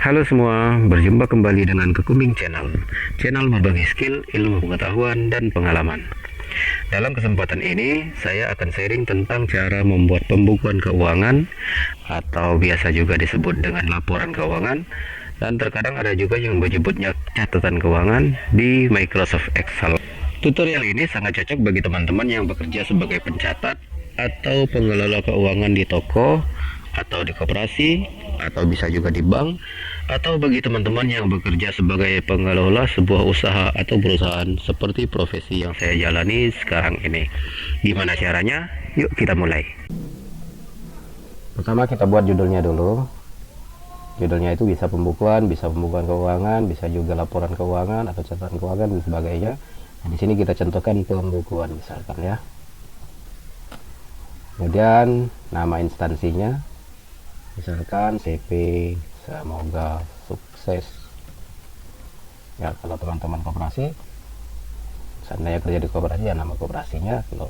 Halo semua, berjumpa kembali dengan Kekumbing Channel berbagi skill, ilmu pengetahuan, dan pengalaman. Dalam kesempatan ini, saya akan sharing tentang cara membuat pembukuan keuangan, atau biasa juga disebut dengan laporan keuangan, dan terkadang ada juga yang menyebutnya catatan keuangan di Microsoft Excel. Tutorial ini sangat cocok bagi teman-teman yang bekerja sebagai pencatat atau pengelola keuangan di toko, atau di koperasi, atau bisa juga di bank, atau bagi teman-teman yang bekerja sebagai pengelola sebuah usaha atau perusahaan seperti profesi yang saya jalani sekarang ini. Gimana caranya? Yuk kita mulai. Pertama kita buat judulnya dulu. Judulnya itu bisa pembukuan keuangan, bisa juga laporan keuangan atau catatan keuangan dan sebagainya. Nah, di sini kita contohkan pembukuan misalkan ya. Kemudian nama instansinya, misalkan CP, semoga sukses ya. Kalau teman-teman koperasi, seandainya kerja di koperasi ya nama koperasinya, kalau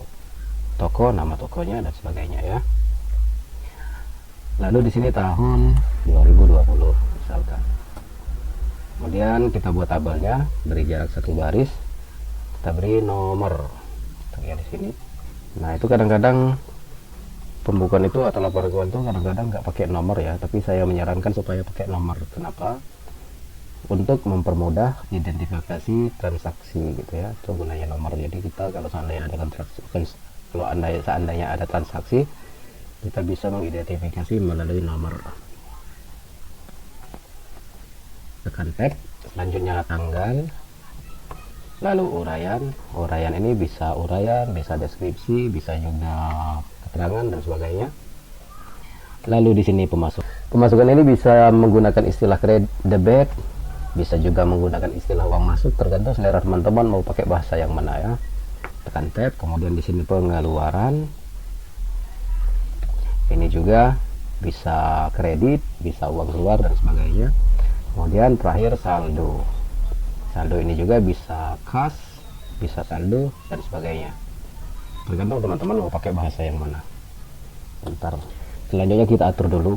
toko nama tokonya dan sebagainya ya. Lalu di sini tahun 2020 misalkan. Kemudian kita buat tabelnya, beri jarak satu baris, kita beri nomor ya di sini. Nah itu kadang-kadang pembukuan itu atau laporan keuangan itu kadang-kadang nggak pakai nomor ya, tapi saya menyarankan supaya pakai nomor. Kenapa? Untuk mempermudah identifikasi transaksi gitu ya, itu gunanya nomor. Jadi kita kalau seandainya ada transaksi, seandainya ada transaksi, kita bisa mengidentifikasi melalui nomor. Tekan tab, selanjutnya tanggal, lalu uraian ini bisa uraian, bisa deskripsi, bisa juga keterangan dan sebagainya. Lalu di sini pemasukan ini bisa menggunakan istilah credit debit, bisa juga menggunakan istilah uang masuk, tergantung selera teman-teman mau pakai bahasa yang mana ya. Tekan tab, kemudian di sini pengeluaran, ini juga bisa kredit, bisa uang keluar dan sebagainya. Kemudian terakhir saldo ini juga bisa kas, bisa saldo dan sebagainya, tergantung teman-teman mau pakai bahasa yang mana. Bentar, selanjutnya kita atur dulu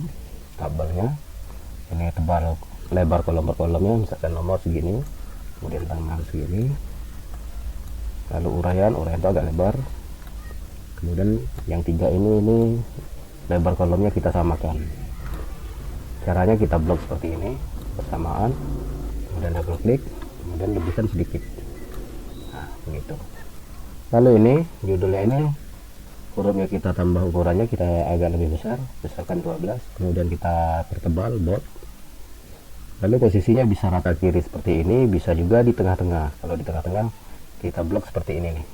tabelnya. Ini tebal lebar kolom per kolomnya, misalkan nomor segini, kemudian tanggal segini, lalu uraian itu agak lebar. Kemudian yang tiga ini lebar kolomnya kita samakan. Caranya kita blok seperti ini bersamaan, kemudian double klik, kemudian lebihkan sedikit. Nah begitu. Lalu ini judulnya ini hurufnya kita tambah ukurannya, kita agak lebih besar, misalkan 12, kemudian kita pertebal bold. Lalu posisinya bisa rata kiri seperti ini, bisa juga di tengah-tengah. Kalau di tengah-tengah kita blok seperti ini nih.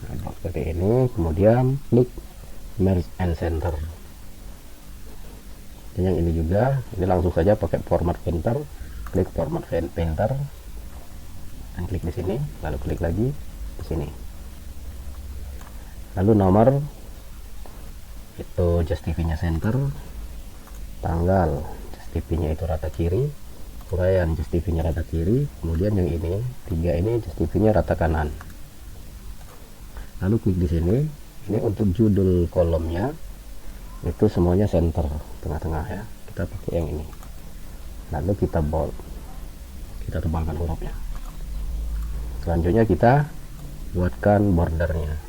Nah, blok seperti ini, kemudian klik merge and center. Dan yang ini juga, ini langsung saja pakai format painter, klik format painter dan klik di sini, lalu klik lagi di sini. Lalu nomor itu just TV-nya center, tanggal just TV-nya itu rata kiri, uraian just TV-nya rata kiri, kemudian yang ini tiga ini just TV-nya rata kanan. Lalu klik di sini. Ini untuk judul kolomnya itu semuanya center, tengah-tengah ya, kita pakai yang ini. Lalu kita bold, kita tebalkan hurufnya. Selanjutnya kita buatkan bordernya.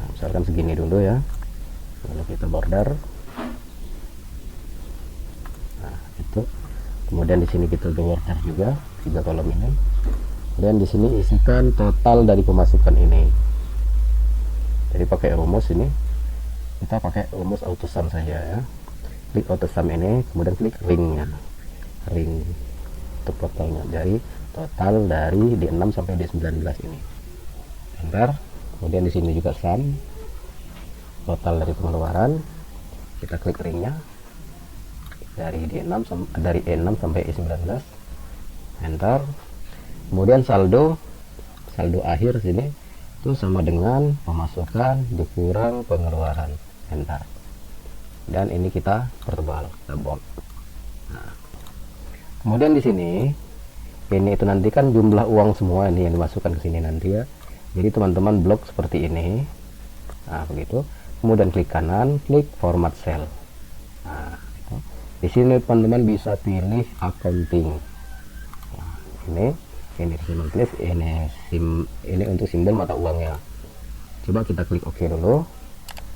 Nah, misalkan segini dulu ya, lalu kita border. Nah itu, kemudian di sini kita border juga tiga kolom ini. Dan di sini isikan total dari pemasukan ini. Jadi pakai rumus ini, kita pakai rumus autosum saja ya. Klik autosum ini, kemudian klik ringnya, ring untuk totalnya. Jadi total dari D6 sampai D19 ini. Enter. Kemudian di sini juga sum, total dari pengeluaran. Kita klik ringnya dari dari E6 sampai E19. Enter. Kemudian saldo akhir sini itu sama dengan pemasukan dikurang pengeluaran. Enter. Dan ini kita pertebal, kita bold. Nah, kemudian di sini ini itu nanti kan jumlah uang semua ini yang dimasukkan ke sini nanti ya. Jadi teman-teman blok seperti ini. Nah begitu. Kemudian klik kanan, klik format cell. Nah, Di sini teman-teman bisa pilih accounting. Nah, ini decimal place, ini untuk simbol mata uangnya. Coba kita klik OK dulu.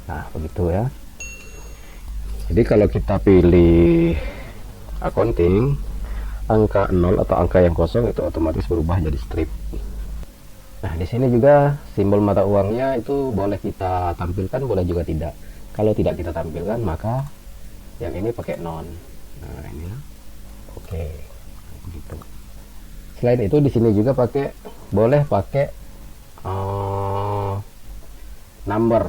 Nah, begitu ya. Jadi kalau kita pilih accounting, angka 0 atau angka yang kosong itu otomatis berubah jadi strip. Nah, di sini juga simbol mata uangnya itu boleh kita tampilkan, boleh juga tidak. Kalau tidak kita tampilkan, maka yang ini pakai non. Nah, ini ya. Oke. Gitu. Selain itu di sini juga boleh pakai number.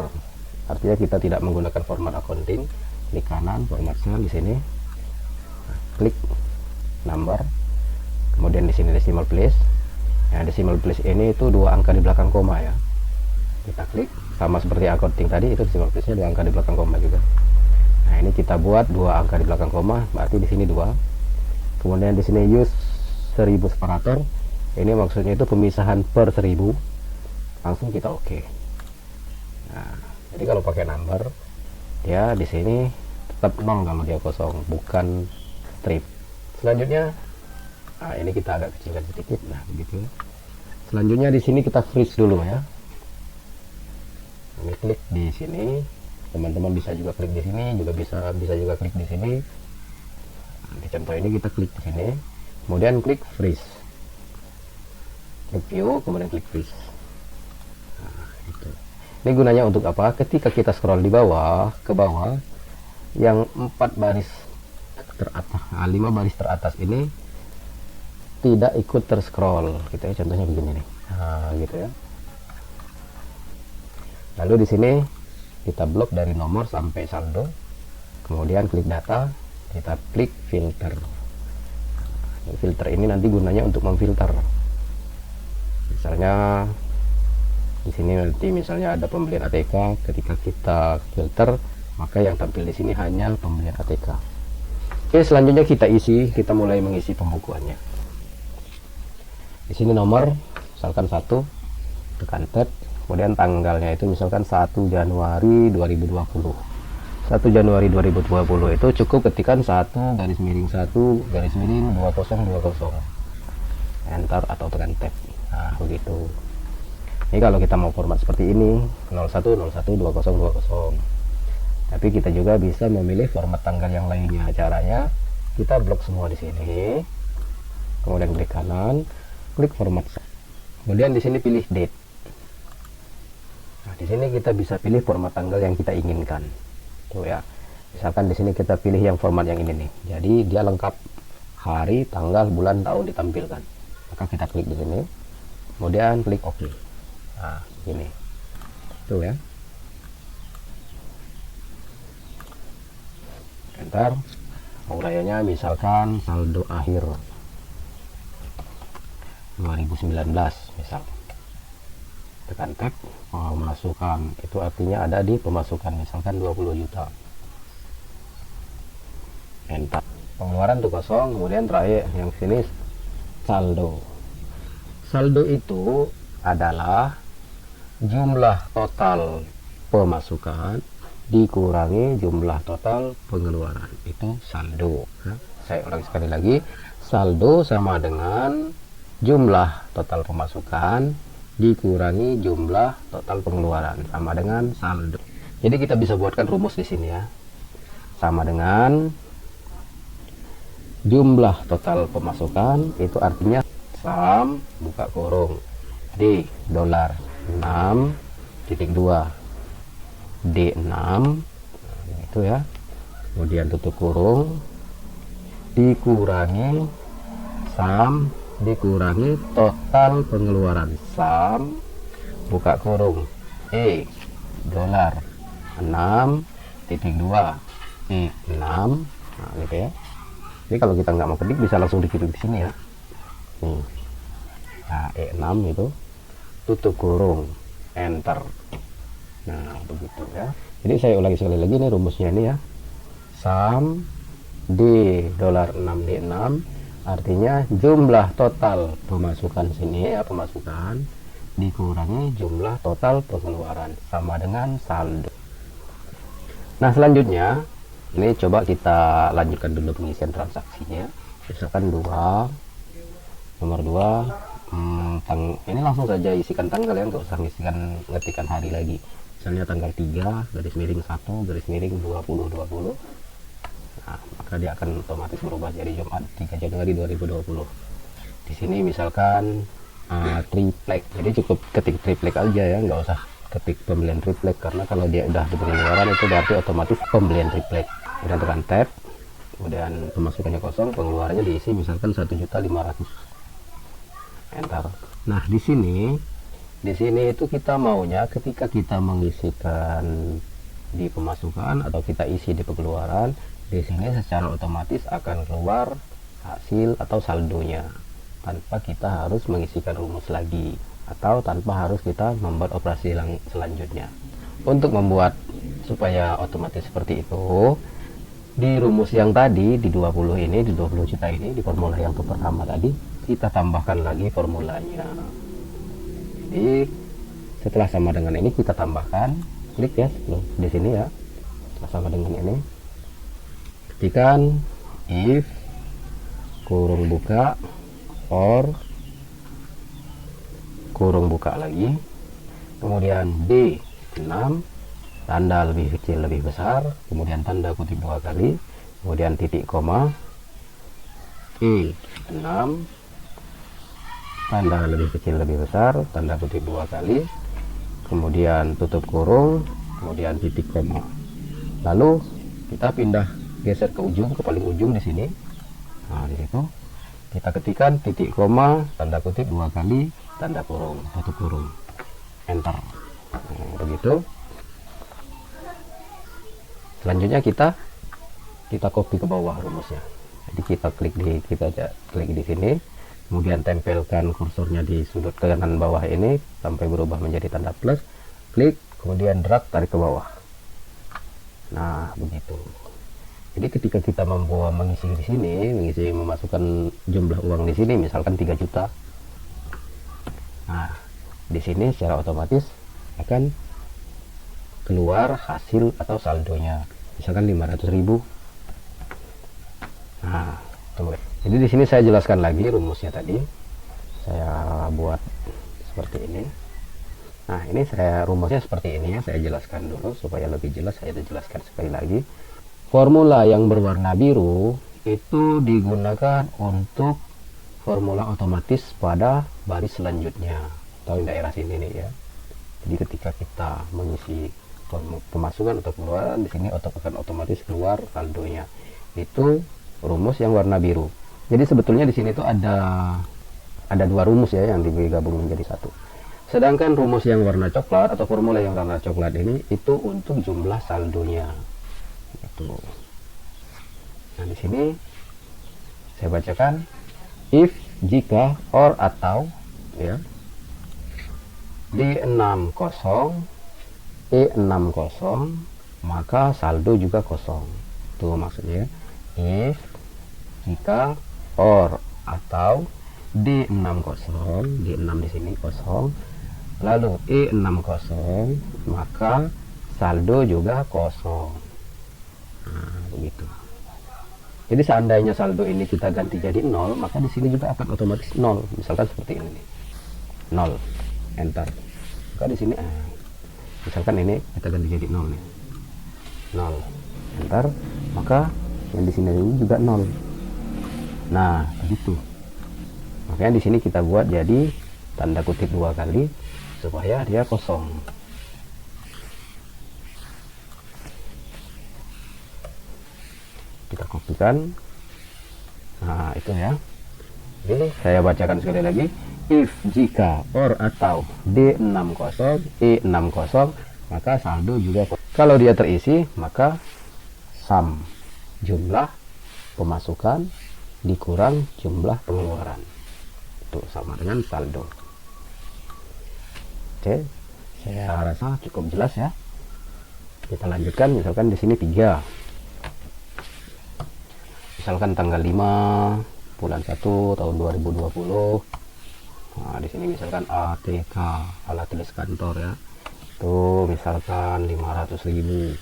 Artinya kita tidak menggunakan format accounting. Klik kanan, format cell di sini. Nah, klik number. Kemudian di sini decimal place. Nah, decimal place ini itu 2 angka di belakang koma ya. Kita klik, sama seperti accounting tadi, itu decimal place-nya 2 angka di belakang koma juga. Nah, ini kita buat 2 angka di belakang koma, berarti di sini 2. Kemudian di sini use 1000 separator. Ini maksudnya itu pemisahan per 1000. Langsung kita OK. Nah, jadi kalau pakai number, dia di sini tetap 0 kalau dia kosong, bukan strip. Selanjutnya, nah ini kita agak kecilkan sedikit. Nah, begitu. Selanjutnya di sini kita freeze dulu ya. Ini klik di sini. Teman-teman bisa juga klik di sini, juga bisa juga klik di sini. Nah, di contoh ini kita klik di sini, kemudian klik freeze. Klik view, kemudian klik freeze. Nah, itu. Ini gunanya untuk apa? Ketika kita scroll di bawah, ke bawah, yang 4 baris teratas, 5 baris teratas ini tidak ikut terscroll, gitu ya. Contohnya begini nih. Nah, gitu ya. Lalu di sini kita blok dari nomor sampai saldo, kemudian klik data, kita klik filter. Filter ini nanti gunanya untuk memfilter. Misalnya di sini nanti misalnya ada pembelian ATK, ketika kita filter maka yang tampil di sini hanya pembelian ATK. Oke, selanjutnya kita mulai mengisi pembukuannya. Di sini nomor, misalkan 1, tekan tab. Kemudian tanggalnya itu misalkan 1 Januari 2020. 1 Januari 2020 itu cukup ketikan 1 garis miring 2020. Enter atau tekan tab. Nah, begitu. Ini kalau kita mau format seperti ini, 01012020. Tapi kita juga bisa memilih format tanggal yang lainnya. Caranya kita blok semua di sini. Kemudian klik kanan, klik format. Kemudian di sini pilih date. Nah, di sini kita bisa pilih format tanggal yang kita inginkan. Tuh ya. Misalkan di sini kita pilih yang format yang ini nih. Jadi dia lengkap hari, tanggal, bulan, tahun ditampilkan. Maka kita klik di sini. Kemudian klik OK. Nah, ini. Tuh ya. Enter. Uraiannya misalkan saldo akhir 2019 misal. Tekan tab, pemasukan itu artinya ada di pemasukan, misalkan 20 juta. Enter. Pengeluaran tuh kosong, kemudian terakhir yang sini saldo. Saldo itu adalah jumlah total pemasukan dikurangi jumlah total pengeluaran, itu saldo. Nah, saya ulangi sekali lagi, saldo sama dengan jumlah total pemasukan dikurangi jumlah total pengeluaran, sama dengan saldo. Jadi kita bisa buatkan rumus di sini ya. Sama dengan jumlah total pemasukan itu artinya sum buka kurung D dolar 6.2 D6, itu ya. Kemudian tutup kurung dikurangi sum dikurangi total pengeluaran, sum buka kurung E dolar 6.2 E6. Nah, gitu ya. Jadi kalau kita nggak mau ketik bisa langsung diketik di sini ya. Nih. Nah, E6 itu tutup kurung, enter. Nah, begitu ya. Jadi saya ulangi sekali lagi, nih rumusnya ini ya. Sum D dolar 6 D6 artinya jumlah total pemasukan sini ya, pemasukan dikurangi jumlah total pengeluaran, sama dengan saldo. Nah, selanjutnya Ini coba kita lanjutkan dulu pengisian transaksinya. Misalkan nomor 2, ini langsung saja isikan tanggal ya, nggak usah ngetikkan hari lagi. Misalnya tanggal 3 garis miring 1 garis miring 2020. Nah, maka dia akan otomatis berubah jadi Jumat 3 Januari 2020. Di sini misalkan triplek, jadi cukup ketik triplek aja ya, nggak usah ketik pembelian triplek, karena kalau dia udah di pengeluaran itu berarti otomatis pembelian triplek. Kemudian tekan tab, kemudian pemasukannya kosong, pengeluarannya diisi misalkan 1.500.000, enter. Nah di sini itu kita maunya ketika kita mengisikan di pemasukan atau kita isi di pengeluaran, di sini secara otomatis akan keluar hasil atau saldonya tanpa kita harus mengisikan rumus lagi atau tanpa harus kita membuat operasi selanjutnya. Untuk membuat supaya otomatis seperti itu, di rumus yang tadi di 20 ini, di 20 juta ini, di formula yang pertama tadi, kita tambahkan lagi formulanya. Jadi setelah sama dengan ini kita tambahkan, klik ya di sini ya, setelah sama dengan ini, ketikkan if kurung buka or kurung buka lagi, kemudian D6 tanda lebih kecil lebih besar, kemudian tanda kutip 2 kali, kemudian titik koma, E6 tanda lebih kecil lebih besar, tanda kutip 2 kali, kemudian tutup kurung, kemudian titik koma. Lalu kita pindah geser ke ujung, ke paling ujung di sini. Nah di situ kita ketikkan titik koma, tanda kutip 2 kali, tanda kurung, tutup kurung, enter. Nah, begitu. Selanjutnya kita copy ke bawah rumusnya. Jadi kita klik di sini, kemudian tempelkan kursornya di sudut kanan bawah ini sampai berubah menjadi tanda plus, klik, kemudian drag, tarik ke bawah. Nah begitu. Jadi ketika kita mengisi di sini, memasukkan jumlah uang di sini, misalkan 3 juta. Nah, di sini secara otomatis akan keluar hasil atau saldonya, misalkan 500.000. Nah, tunggu. Jadi di sini saya jelaskan lagi rumusnya tadi. Saya buat seperti ini. Nah, ini rumusnya seperti ini ya. Saya jelaskan dulu supaya lebih jelas. Saya jelaskan sekali lagi. Formula yang berwarna biru itu digunakan untuk formula otomatis pada baris selanjutnya atau daerah sini nih ya. Jadi ketika kita mengisi pemasukan atau pengeluaran, di sini akan otomatis keluar saldonya. Itu rumus yang warna biru. Jadi sebetulnya di sini tuh ada 2 rumus ya yang digabung menjadi satu. Sedangkan rumus yang warna coklat atau formula yang warna coklat ini itu untuk jumlah saldonya. Itu. Nah di sini saya bacakan if, jika, or, atau ya, D60 E60 maka saldo juga kosong. Itu maksudnya if, jika, or, atau D60 di sini kosong, lalu E60 maka saldo juga kosong. Nah, begitu. Jadi seandainya saldo ini kita ganti jadi 0, maka di sini juga akan otomatis 0. Misalkan seperti ini nih. 0, enter. Maka di sini misalkan ini kita ganti jadi 0 nih. 0, enter. Maka yang di sini juga 0. Nah, begitu. Makanya di sini kita buat jadi tanda kutip 2 kali supaya dia kosong. Kita kopikan. Nah itu ya. Jadi saya bacakan sekali lagi, if, jika, or, atau D60 E60 maka saldo juga kosong. Kalau dia terisi maka sum, jumlah pemasukan dikurang jumlah pengeluaran, itu sama dengan saldo. Oke, saya rasa cukup jelas ya. Kita lanjutkan. Misalkan di sini 3, misalkan tanggal 5 bulan 1 tahun 2020. Nah, di sini misalkan ATK, alat tulis kantor ya. Itu misalkan 500.000.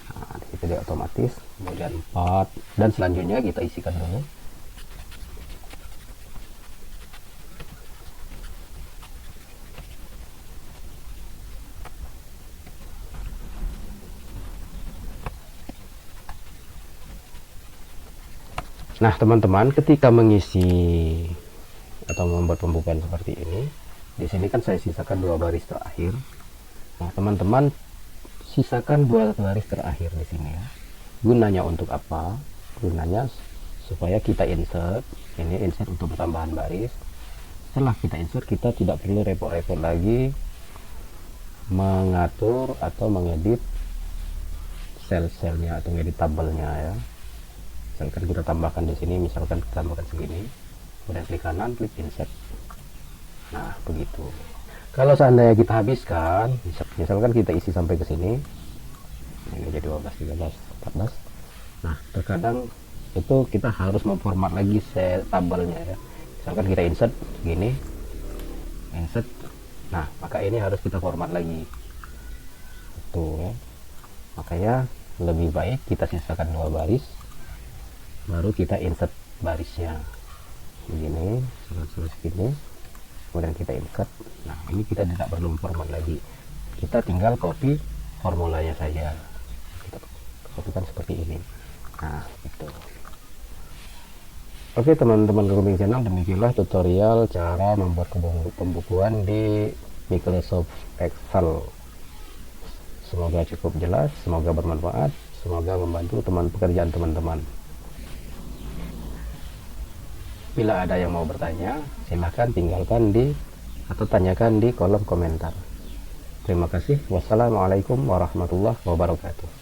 Nah, Nah, di situ dia otomatis. Kemudian 4 dan selanjutnya kita isikan dulu. Nah, teman-teman, ketika mengisi atau membuat pembukaan seperti ini, di sini kan saya sisakan 2 baris terakhir. Nah, teman-teman sisakan 2 baris terakhir di sini ya. Gunanya untuk apa? Gunanya supaya kita insert, ini insert untuk tambahan baris. Setelah kita insert, kita tidak perlu repot-repot lagi mengatur atau mengedit sel-selnya atau mengedit tabelnya ya. Misalkan kita tambahkan di sini, misalkan kita tambahkan segini, kemudian klik kanan, klik insert. Nah, begitu. Kalau seandainya kita habiskan, misalkan kita isi sampai ke sini, ini jadi 12, 13, 14. Nah, terkadang itu kita harus memformat lagi tabelnya ya. Misalkan kita insert gini, insert. Nah, maka ini harus kita format lagi. Itu ya. Makanya lebih baik kita sisakan 2 baris, baru kita insert barisnya begini, seperti ini, kemudian kita insert. Nah, ini kita tidak perlu format lagi, kita tinggal copy formulanya saja, kita copykan seperti ini. Nah, itu. Oke teman-teman Grooming Channel, demikianlah tutorial cara membuat pembukuan di Microsoft Excel. Semoga cukup jelas, semoga bermanfaat, semoga membantu pekerjaan teman-teman. Bila ada yang mau bertanya, silahkan tinggalkan atau tanyakan di kolom komentar. Terima kasih. Wassalamualaikum warahmatullahi wabarakatuh.